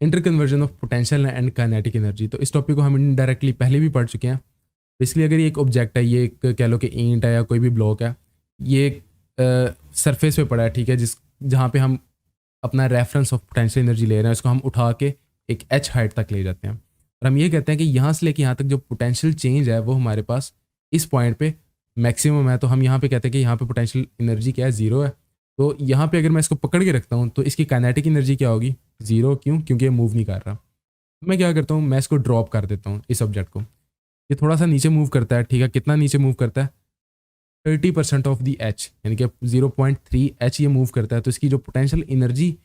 Inter conversion of potential and kinetic energy. तो इस topic को हम इनडायरेक्टली पहले भी पढ़ चुके हैं। बेसिकली अगर ये एक ऑब्जेक्ट है, ये एक कह लो कि ईंट है या कोई भी ब्लॉक है, ये एक सरफेस पे पड़ा है, ठीक है, जहाँ पे हम अपना रेफरेंस ऑफ पोटेंशियल एनर्जी ले रहे हैं, उसको हम उठा के एक एच हाइट तक ले जाते हैं और हम ये कहते हैं कि यहाँ से लेके यहाँ तक जो पोटेंशियल चेंज है वो हमारे पास इस पॉइंट पे मैक्सिमम है। तो हम यहाँ पे कहते हैं कि यहाँ पे पोटेंशियल एनर्जी क्या है, जीरो है। तो यहाँ पे अगर मैं इसको पकड़ के रखता हूँ तो इसकी काइनेटिक एनर्जी क्या होगी, जीरो। क्यों? क्योंकि ये मूव नहीं कर रहा। मैं क्या करता हूँ, मैं इसको ड्रॉप कर देता हूँ इस ऑब्जेक्ट को। ये थोड़ा सा नीचे मूव करता है, ठीक है। कितना नीचे मूव करता है? 30% ऑफ दी एच, यानी कि 0.3 एच ये मूव करता है। तो इसकी जो पोटेंशियल एनर्जी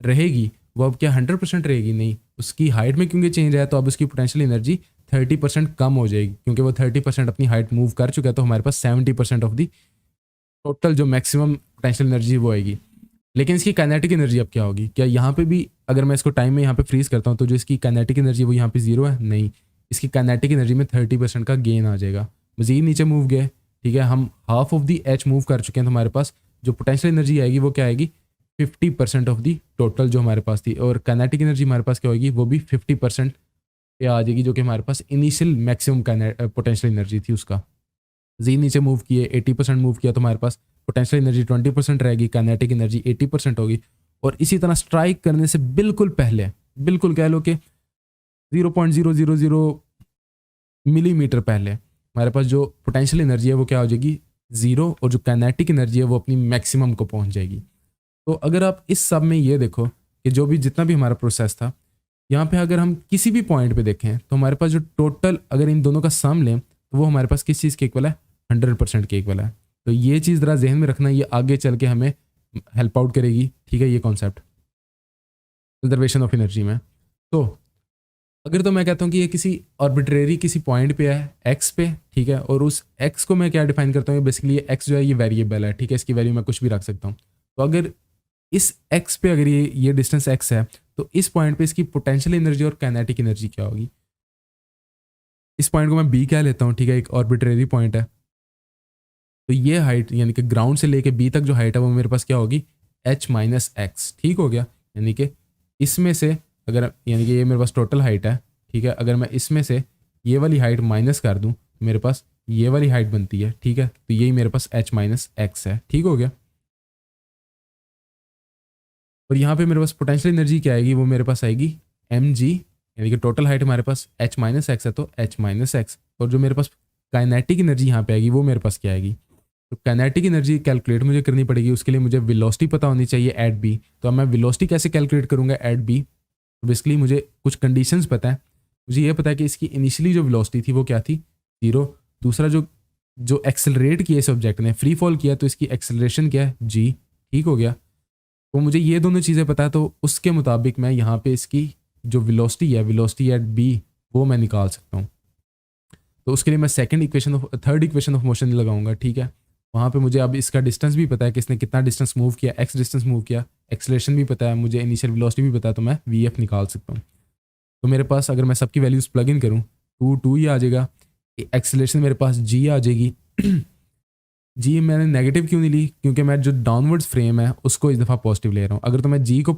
रहेगी वो अब क्या 100% रहेगी? नहीं, उसकी हाइट में क्योंकि चेंज है तो अब उसकी पोटेंशियल एनर्जी 30% कम हो जाएगी, क्योंकि वो 30% अपनी हाइट मूव कर चुका है। तो हमारे पास 70% ऑफ दी टोटल जो मैक्सिमम पोटेंशियल एनर्जी वो आएगी। लेकिन इसकी काइनेटिक एनर्जी अब क्या होगी? क्या यहाँ पे भी अगर मैं इसको टाइम में यहाँ पे फ्रीज करता हूँ तो जो इसकी काइनेटिक एनर्जी वो यहाँ पे जीरो है? नहीं, इसकी काइनेटिक एनर्जी में 30% का गेन आ जाएगा। मजीद नीचे मूव गए, ठीक है, हम half of the H move कर चुके हैं, तो हमारे पास जो पोटेंशियल एनर्जी आएगी वो क्या आएगी? 50% ऑफ दी टोटल जो हमारे पास थी। और काइनेटिक एनर्जी हमारे पास क्या होगी? वो भी 50% पे आ जाएगी, जो कि हमारे पास इनिशियल मैक्सिमम पोटेंशियल एनर्जी थी उसका। जी नीचे मूव किए, 80% मूव किया, तो हमारे पास पोटेंशियल एनर्जी 20% रहेगी, काइनेटिक एनर्जी 80% होगी। और इसी तरह स्ट्राइक करने से बिल्कुल पहले, बिल्कुल कह लो कि 0.000 मिलीमीटर पहले हमारे पास जो पोटेंशियल एनर्जी है वो क्या हो जाएगी? जीरो। और जो काइनेटिक एनर्जी है वो अपनी मैक्सिमम को पहुंच जाएगी। तो अगर आप इस सब में ये देखो कि जो भी जितना भी हमारा प्रोसेस था, यहाँ पे अगर हम किसी भी पॉइंट पे देखें तो हमारे पास जो टोटल अगर इन दोनों का सम लें तो वो हमारे पास किस चीज़ के इक्वल है? 100% के इक्वल है। तो ये चीज़ ज़रा जहन में रखना, ये आगे चल के हमें हेल्प आउट करेगी, ठीक है, ये कॉन्सेप्ट कंजर्वेशन ऑफ एनर्जी में। तो अगर तो मैं कहता हूँ कि ये किसी आर्बिट्रेरी किसी पॉइंट पे है एक्स पे, ठीक है, और उस एक्स को मैं क्या डिफाइन करता हूँ? बेसिकली ये एक्स जो है ये वेरिएबल है, ठीक है, इसकी वैल्यू मैं कुछ भी रख सकता हूँ। तो अगर इस एक्स पे अगर ये डिस्टेंस एक्स है तो इस पॉइंट पे इसकी पोटेंशियल एनर्जी और काइनेटिक एनर्जी क्या होगी? इस पॉइंट को मैं बी कह लेता हूँ, ठीक है, एक आर्बिट्रेरी पॉइंट है। तो ये हाइट यानी कि ग्राउंड से लेके बी तक जो हाइट है वो मेरे पास क्या होगी? h माइनस एक्स, ठीक हो गया। यानी कि इसमें से अगर, यानी कि ये मेरे पास टोटल हाइट है, ठीक है, अगर मैं इसमें से ये वाली हाइट माइनस कर दूं तो मेरे पास ये वाली हाइट बनती है, ठीक है। तो यही मेरे पास h माइनस एक्स है, ठीक हो गया। और यहाँ पे मेरे पास पोटेंशियल एनर्जी क्या आएगी? वो मेरे पास आएगी mg, यानी कि टोटल हाइट हमारे पास h माइनस एक्स है तो h माइनस एक्स। और जो मेरे पास काइनेटिक एनर्जी यहाँ पे आएगी वो मेरे पास क्या आएगी? तो काइनेटिक एनर्जी कैलकुलेट मुझे करनी पड़ेगी, उसके लिए मुझे वेलोसिटी पता होनी चाहिए एट बी। तो अब मैं वेलोसिटी कैसे कैलकुलेट करूँगा एट बी? तो बेसिकली मुझे कुछ कंडीशंस पता है। मुझे ये पता है कि इसकी इनिशियली जो वेलोसिटी थी वो क्या थी? जीरो। दूसरा जो एक्सेलरेट किया इस ऑब्जेक्ट ने, फ्री फॉल किया, तो इसकी एक्सेलरेशन क्या है? जी, ठीक हो गया। तो मुझे ये दोनों चीज़ें पता है, तो उसके मुताबिक मैं यहाँ पे इसकी जो वेलोसिटी है, वेलोसिटी एट बी, वो मैं निकाल सकता हूँ। तो उसके लिए मैं थर्ड इक्वेशन ऑफ मोशन लगाऊंगा, ठीक है। वहाँ पे मुझे अब इसका डिस्टेंस भी पता है कि इसने कितना डिस्टेंस मूव किया, एक्स डिस्टेंस मूव किया, एक्सेलरेशन भी पता है मुझे, इनिशियल वेलोसिटी भी पता है, तो मैं वी एफ निकाल सकता हूँ। तो मेरे पास अगर मैं सबकी वैल्यूज प्लग इन करूँ टू ही आ जाएगा। एक्सेलरेशन मेरे पास जी आ जाएगी। जी मैंने नेगेटिव क्यों नहीं ली? क्योंकि मैं जो डाउनवर्ड्स फ्रेम है उसको इस दफ़ा पॉजिटिव ले रहा हूँ। अगर तो मैं जी को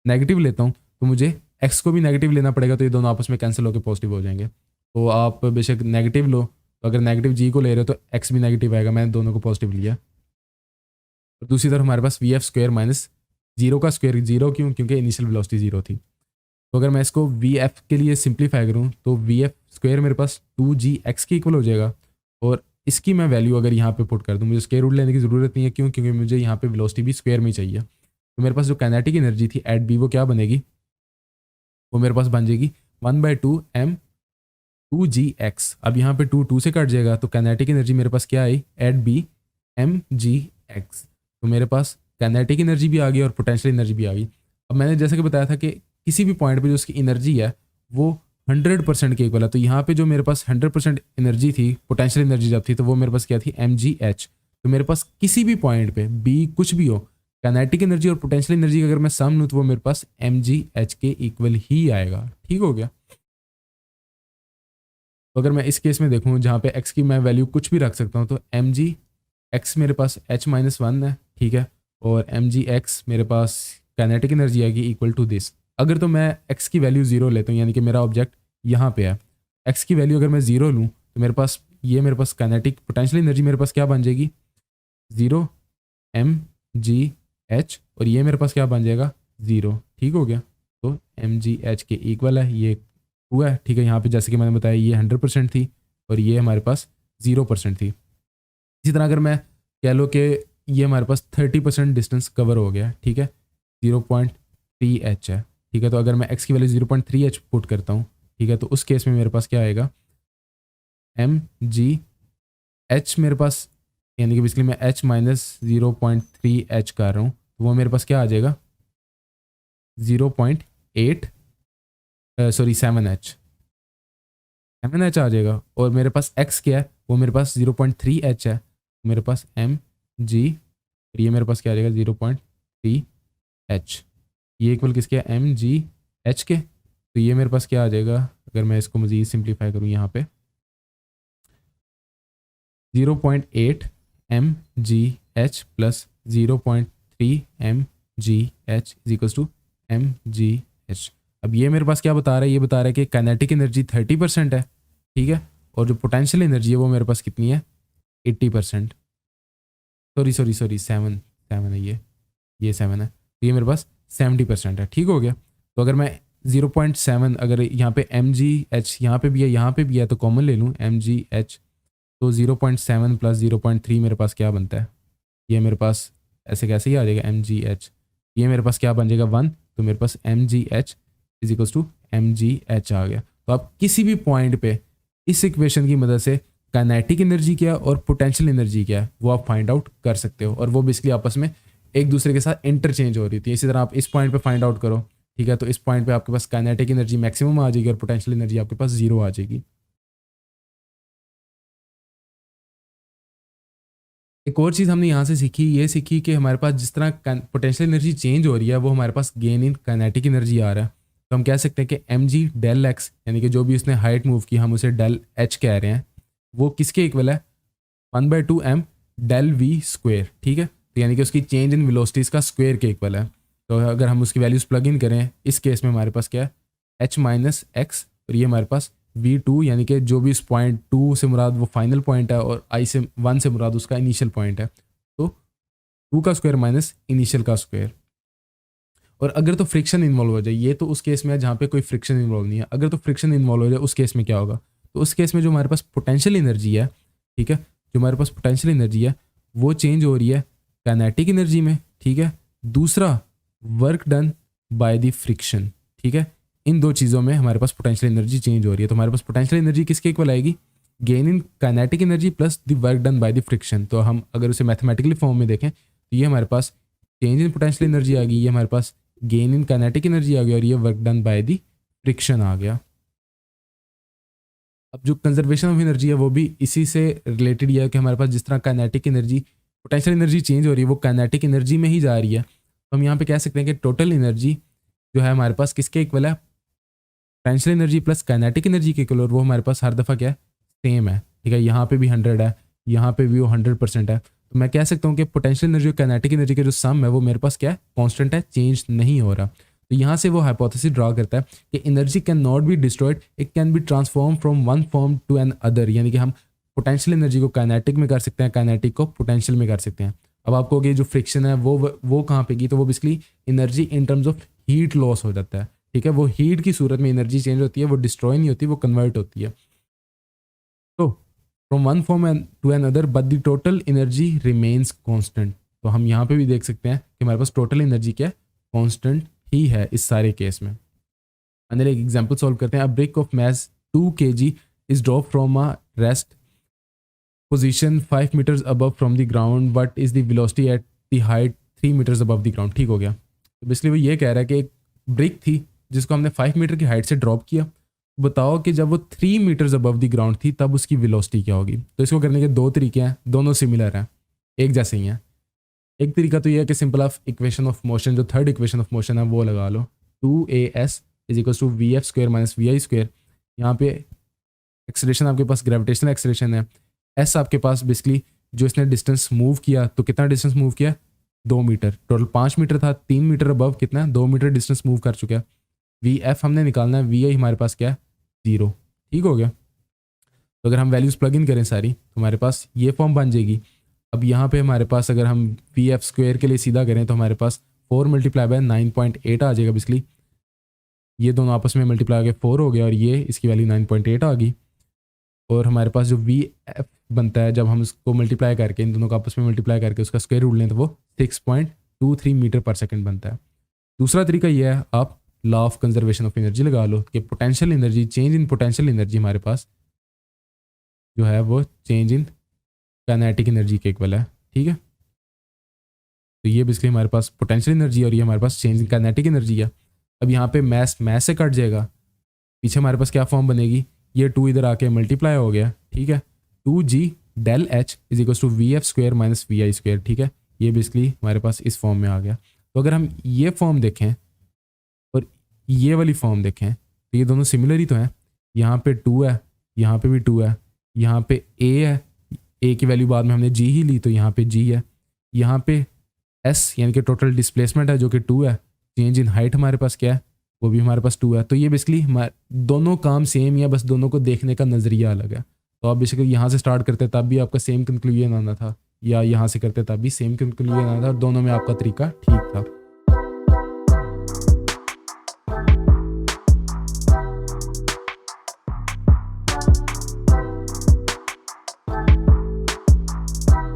नेगेटिव लेता हूँ तो मुझे एक्स को भी नेगेटिव लेना पड़ेगा, तो ये दोनों आपस में कैंसिल होकर पॉजिटिव हो जाएंगे। तो आप बेशक नेगेटिव लो, तो अगर नेगेटिव जी को ले रहे हो तो एक्स भी नेगेटिव आएगा। मैंने दोनों को पॉजिटिव लिया। और दूसरी तरफ हमारे पास V F square minus zero का स्क्वायर, जीरो क्यों? क्योंकि इनिशियल वेलोसिटी जीरो थी। तो अगर मैं इसको वी एफ के लिए सिंप्लीफाई करूँ तो वी एफ स्क्वायर मेरे पास 2gx के इक्वल हो जाएगा। और इसकी मैं वैल्यू अगर यहाँ पे पुट कर दूँ, मुझे स्क्वायर रूट लेने की ज़रूरत नहीं है। क्यों? क्योंकि मुझे यहाँ पे वेलोसिटी भी स्क्वायर में चाहिए। तो मेरे पास जो काइनेटिक एनर्जी थी एट बी वो क्या बनेगी? वो मेरे पास बन जाएगी 1/2 m 2gx। अब यहाँ पे 2 से कट जाएगा, तो काइनेटिक एनर्जी मेरे पास क्या आई? Eight B mgx। तो मेरे पास काइनेटिक एनर्जी भी आ गई और पोटेंशियल एनर्जी भी आ गई। अब मैंने जैसे कि बताया था कि किसी भी पॉइंट पे जो उसकी एनर्जी है वो 100% के इक्वल है। तो यहाँ पे जो मेरे पास 100% एनर्जी थी, पोटेंशियल एनर्जी जब थी, तो वो मेरे पास क्या थी? mgh। तो मेरे पास किसी भी पॉइंट पे बी कुछ भी हो, काइनेटिक एनर्जी और पोटेंशियल एनर्जी का अगर मैं सम लूँ तो वो मेरे पास mgh के इक्वल ही आएगा, ठीक हो गया। तो अगर मैं इस केस में देखूँ जहाँ पे x की मैं वैल्यू कुछ भी रख सकता हूँ, तो mgx मेरे पास h माइनस वन है, ठीक है, और mgx मेरे पास काइनेटिक एनर्जी आएगी इक्वल टू दिस। अगर तो मैं x की वैल्यू 0 लेता हूँ, यानी कि मेरा ऑब्जेक्ट यहाँ पे है, x की वैल्यू अगर मैं 0 लूँ तो मेरे पास काइनेटिक पोटेंशियल एनर्जी मेरे पास क्या बन जाएगी, 0 mgh, और ये मेरे पास क्या बन जाएगा, 0। ठीक हो गया, तो mgh के इक्वल है, ये हुआ है। ठीक है, यहाँ पे जैसे कि मैंने बताया ये 100% थी और ये हमारे पास 0% थी। इसी तरह अगर मैं कह लो कि ये हमारे पास 30% डिस्टेंस कवर हो गया, ठीक है, 0.3h है। ठीक है, तो अगर मैं x की वैल्यू 0.3h पुट करता हूँ, ठीक है, तो उस केस में मेरे पास क्या आएगा, mgh मेरे पास, यानी कि बेसिकली मैं h माइनस 0.3h कर रहा हूँ, तो वो मेरे पास क्या आ जाएगा, 0.8 सॉरी 7h आ जाएगा। और मेरे पास x क्या है, वो मेरे पास 0.3h है, मेरे पास mg, ये मेरे पास क्या आ जाएगा 0.3h, ये इक्वल किसके है, mgh के। तो ये मेरे पास क्या आ जाएगा, अगर मैं इसको मज़ीद सिंप्लीफाई करूँ यहाँ पे, 0.8 mgh plus 0.3 mgh is equals to mgh। अब ये मेरे पास क्या बता रहा है, ये बता रहा है कि काइनेटिक एनर्जी 30% है, ठीक है, और जो पोटेंशियल एनर्जी है वो मेरे पास कितनी है, 80%। सॉरी 7 है, ये 7 है, तो ये मेरे पास 70% है। ठीक हो गया, तो अगर मैं 0.7, अगर यहाँ पे mgh यहाँ पे भी है, यहाँ पे भी है, तो कॉमन ले लूँ mgh, तो 0.7 प्लस 0.3 मेरे पास क्या बनता है, ये मेरे पास ऐसे कैसे ही आ जाएगा mgh, ये मेरे पास क्या बन जाएगा 1, तो मेरे पास mgh is equals to mgh आ गया। तो आप किसी भी पॉइंट पे इस इक्वेशन की मदद से काइनेटिक एनर्जी क्या है और पोटेंशियल एनर्जी क्या है वो आप फाइंड आउट कर सकते हो, और वो बेसिकली आपस में एक दूसरे के साथ इंटरचेंज हो रही थी। इसी तरह आप इस पॉइंट पे फाइंड आउट करो, ठीक है, तो इस पॉइंट पे आपके पास काइनेटिक एनर्जी मैक्सिमम आ जाएगी और पोटेंशियल एनर्जी आपके पास 0 आ जाएगी। एक और चीज़ हमने यहाँ से सीखी, ये सीखी कि हमारे पास जिस तरह पोटेंशियल एनर्जी चेंज हो रही है वो हमारे पास गेन इन काइनेटिक एनर्जी आ रहा है। तो हम कह सकते हैं कि एम जी डेल एक्स, यानी कि जो भी उसने हाइट मूव की हम उसे डेल एच कह रहे हैं, वो किसके इक्वल है, 1/2 m डेल वी स्क्वेयर। ठीक है, तो यानी कि उसकी चेंज इन वेलोसिटीज़ का स्क्वेयर के इक्वल है। तो अगर हम उसकी वैल्यूज़ प्लग इन करें, इस केस में हमारे पास क्या है, h माइनस एक्स, और ये हमारे पास v2, यानी कि जो भी इस पॉइंट 2 से मुराद वो फाइनल पॉइंट है और i से 1 से मुराद उसका इनिशियल पॉइंट है, तो 2 का स्क्वायर माइनस इनिशियल का स्क्वायर। और अगर तो फ्रिक्शन इन्वॉल्व हो जाए, ये तो उस केस में है जहाँ पे कोई फ्रिक्शन इन्वॉल्व नहीं है, अगर तो फ्रिक्शन इन्वॉल्व हो जाए उस केस में क्या होगा, तो उस केस में जो हमारे पास पोटेंशियल एनर्जी है, ठीक है, जो हमारे पास पोटेंशियल एनर्जी है वो चेंज हो रही है काइनेटिक एनर्जी में। ठीक है, दूसरा work done by the friction. ठीक है, इन दो चीज़ों में हमारे पास पोटेंशियल एनर्जी चेंज हो रही है। तो हमारे पास पोटेंशियल एनर्जी किसके इक्वल आएगी, gain in kinetic energy plus the work done by the friction. तो हम अगर उसे मैथमेटिकली फॉर्म में देखें तो ये हमारे पास चेंज इन पोटेंशियल एनर्जी आ गई, ये हमारे पास गेन इन काइनेटिक एनर्जी आ गया, और ये work done by the friction आ गया। अब जो कंजर्वेशन ऑफ एनर्जी है वो भी इसी से रिलेटेड है कि हमारे पास जिस तरह kinetic energy potential energy change हो रही है वो काइनेटिक एनर्जी में ही जा रही है। तो हम यहाँ पे कह सकते हैं कि टोटल एनर्जी जो है हमारे पास किसके इक्वल है, potential energy plus kinetic energy के इक्वल, और वो हमारे पास हर दफ़ा क्या है, सेम है। ठीक है, यहाँ पे भी 100 है, यहाँ पे भी वो 100% है। तो मैं कह सकता हूँ कि पोटेंशियल एनर्जी और काइनेटिक एनर्जी का जो सम है वो मेरे पास क्या है, कॉन्स्टेंट है, चेंज नहीं हो रहा। तो यहाँ से वो हाइपोथेसिस ड्रा करता है कि energy can not be destroyed, it can be transform from one form to another. यानी कि हम पोटेंशियल एनर्जी को काइनेटिक में कर सकते हैं, काइनेटिक को पोटेंशियल में कर सकते हैं। अब आपको जो फ्रिक्शन है वो कहाँ पे की, तो वो basically energy in terms of heat loss हो जाता है। ठीक है, वो हीट की सूरत में एनर्जी चेंज होती है, वो डिस्ट्रॉय नहीं होती, वो कन्वर्ट होती है। तो from one form to another but the total energy remains constant. तो हम यहाँ पे भी देख सकते हैं कि हमारे पास टोटल एनर्जी क्या है, कॉन्स्टेंट ही है इस सारे केस में। अंदर एक एग्जांपल सॉल्व करते हैं। A brick of mass 2 kg is drop from a rest position 5 meters above from the ground, but is the velocity at the height 3 meters above the ground. ठीक हो गया, तो बेसिकली वो ये कह रहा है कि एक ब्रिक थी जिसको हमने 5 मीटर की हाइट से ड्रॉप किया, बताओ कि जब वो 3 मीटर्स अबव द ग्राउंड थी तब उसकी वेलोसिटी क्या होगी। तो इसको करने के दो तरीके हैं, दोनों सिमिलर हैं, एक जैसे ही हैं। एक तरीका तो ये है कि simple of equation of motion, जो थर्ड इक्वेशन ऑफ मोशन है वो लगा लो, 2as is equal to v F square minus v i square. यहाँ पे एक्सेलरेशन आपके पास ग्रेविटेशनल एक्सेलरेशन है, एस आपके पास बेसिकली जो इसने डिस्टेंस मूव किया, तो कितना डिस्टेंस मूव किया, 2 मीटर, टोटल 5 मीटर था, 3 मीटर अबव कितना है, 2 मीटर डिस्टेंस मूव कर चुका है। VF हमने निकालना है, VI हमारे पास क्या है 0। ठीक हो गया। तो अगर हम वैल्यूज़ प्लग इन करें सारी तो हमारे पास ये फॉर्म बन जाएगी। अब यहाँ पे हमारे पास अगर हम VF² के लिए सीधा करें तो हमारे पास 4 मल्टीप्लाई बाय 9.8 आ जाएगा बेसिकली। ये दोनों आपस में मल्टीप्लाई आगे 4 हो गया और ये इसकी वैल्यू 9.8 आ गई। और हमारे पास जो VF बनता है जब हम इसको मल्टीप्लाई करके इन दोनों को आपस में मल्टीप्लाई करके उसका स्क्वायर रूट लें तो वो 6.23 मीटर पर सेकंड बनता है। दूसरा तरीका ये है, आप law of conservation of energy लगा लो कि potential energy, change in potential energy हमारे पास जो है वो चेंज इन काइनेटिक एनर्जी के इक्वल है। ठीक है, तो ये बेसिकली हमारे पास पोटेंशियल एनर्जी और ये हमारे पास चेंज इन काइनेटिक एनर्जी है। अब यहाँ पे मैस से कट जाएगा, पीछे हमारे पास क्या फॉर्म बनेगी, ये 2 इधर आके मल्टीप्लाई हो गया। ठीक है, 2g del h is equal to VF² minus VI²। ठीक है, ये बेसिकली हमारे पास इस फॉर्म में आ गया। तो अगर हम ये फॉर्म देखें और ये वाली फॉर्म देखें तो ये दोनों सिमिलर ही तो हैं। यहाँ पे 2 है, यहाँ पे भी 2 है, यहाँ पे a है, a की वैल्यू बाद में हमने g ही ली तो यहाँ पे g है, यहाँ पे s यानी कि टोटल डिस्प्लेसमेंट है जो कि 2 है, चेंज इन हाइट हमारे पास क्या है वो भी हमारे पास 2 है। तो ये बेसिकली हमारे दोनों काम सेम या बस दोनों को देखने का नज़रिया अलग है। तो आप बेसिकली यहाँ से स्टार्ट करते तब भी आपका सेम कंक्लूजन आना था, या यहाँ से करते तब भी सेम कंक्लूजन आना था, और दोनों में आपका तरीका ठीक था।